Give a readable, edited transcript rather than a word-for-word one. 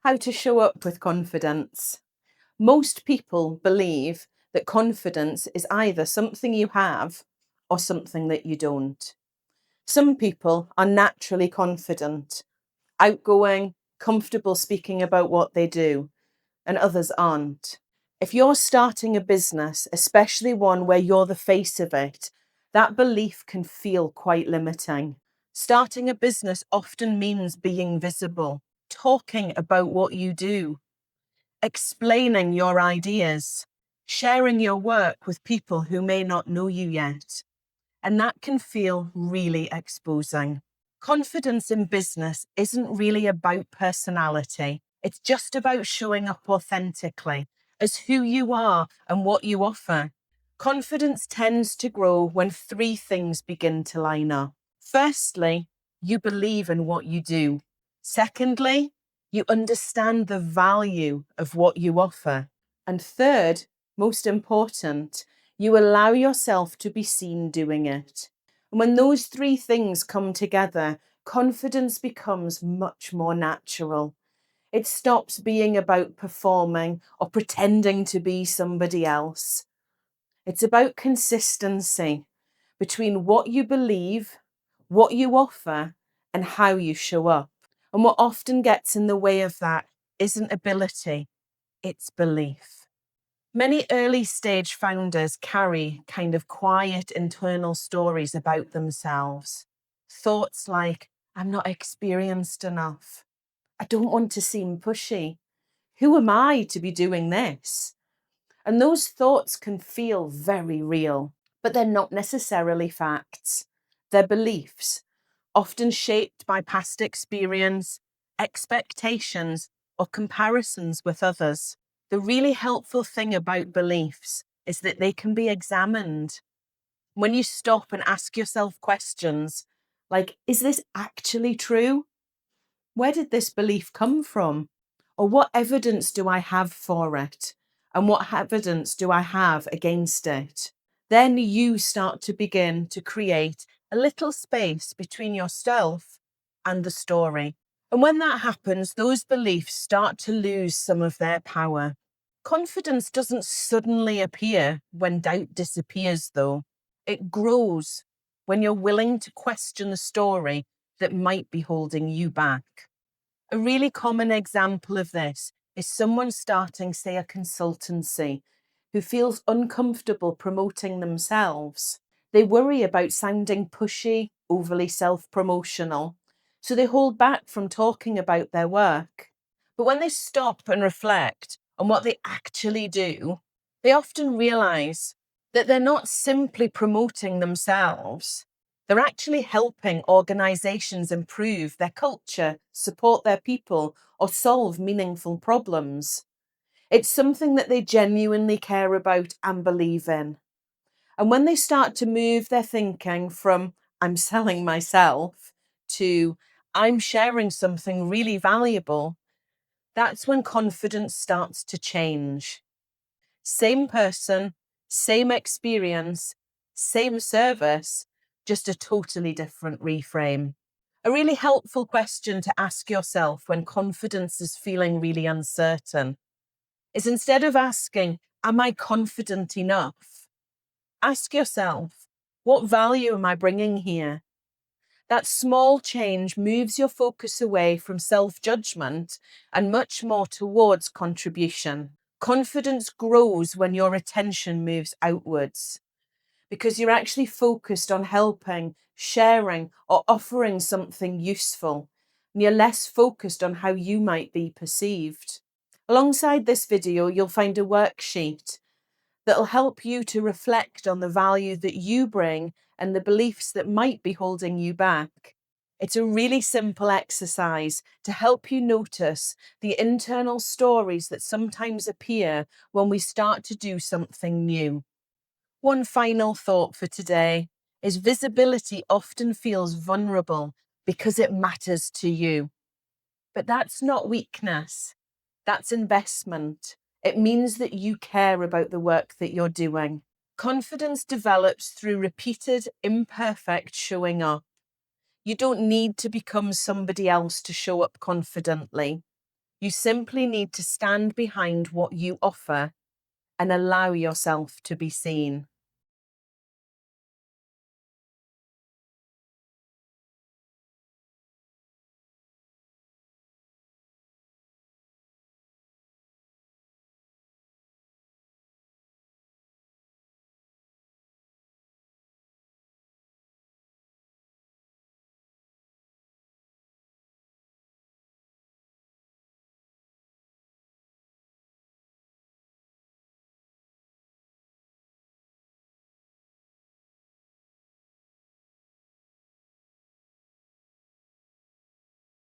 How to show up with confidence. Most people believe that confidence is either something you have or something that you don't. Some people are naturally confident, outgoing, comfortable speaking about what they do, and others aren't. If you're starting a business, especially one where you're the face of it, that belief can feel quite limiting. Starting a business often means being visible, talking about what you do, explaining your ideas, sharing your work with people who may not know you yet. And that can feel really exposing. Confidence in business isn't really about personality. It's just about showing up authentically as who you are and what you offer. Confidence tends to grow when three things begin to line up. Firstly, you believe in what you do. Secondly, you understand the value of what you offer. And third, most important, you allow yourself to be seen doing it. And when those three things come together, confidence becomes much more natural. It stops being about performing or pretending to be somebody else. It's about consistency between what you believe, what you offer, and how you show up. And what often gets in the way of that isn't ability, it's belief. Many early stage founders carry kind of quiet internal stories about themselves. Thoughts like, I'm not experienced enough. I don't want to seem pushy. Who am I to be doing this? And those thoughts can feel very real, but they're not necessarily facts. They're beliefs, often shaped by past experience, expectations, or comparisons with others. The really helpful thing about beliefs is that they can be examined. When you stop and ask yourself questions like, is this actually true? Where did this belief come from? Or what evidence do I have for it? And what evidence do I have against it? Then you start to begin to create a little space between yourself and the story. And when that happens, those beliefs start to lose some of their power. Confidence doesn't suddenly appear when doubt disappears, though. It grows when you're willing to question the story that might be holding you back. A really common example of this is someone starting, say, a consultancy who feels uncomfortable promoting themselves. They worry about sounding pushy, overly self-promotional, so they hold back from talking about their work. But when they stop and reflect on what they actually do, they often realize that they're not simply promoting themselves. They're actually helping organizations improve their culture, support their people, or solve meaningful problems. It's something that they genuinely care about and believe in. And when they start to move their thinking from I'm selling myself to I'm sharing something really valuable, that's when confidence starts to change. Same person, same experience, same service, just a totally different reframe. A really helpful question to ask yourself when confidence is feeling really uncertain is, instead of asking, am I confident enough? Ask yourself, what value am I bringing here? That small change moves your focus away from self-judgment and much more towards contribution. Confidence grows when your attention moves outwards because you're actually focused on helping, sharing, or offering something useful. And you're less focused on how you might be perceived. Alongside this video, you'll find a worksheet that'll help you to reflect on the value that you bring and the beliefs that might be holding you back. It's a really simple exercise to help you notice the internal stories that sometimes appear when we start to do something new. One final thought for today is visibility often feels vulnerable because it matters to you. But that's not weakness, that's investment. It means that you care about the work that you're doing. Confidence develops through repeated, imperfect showing up. You don't need to become somebody else to show up confidently. You simply need to stand behind what you offer and allow yourself to be seen.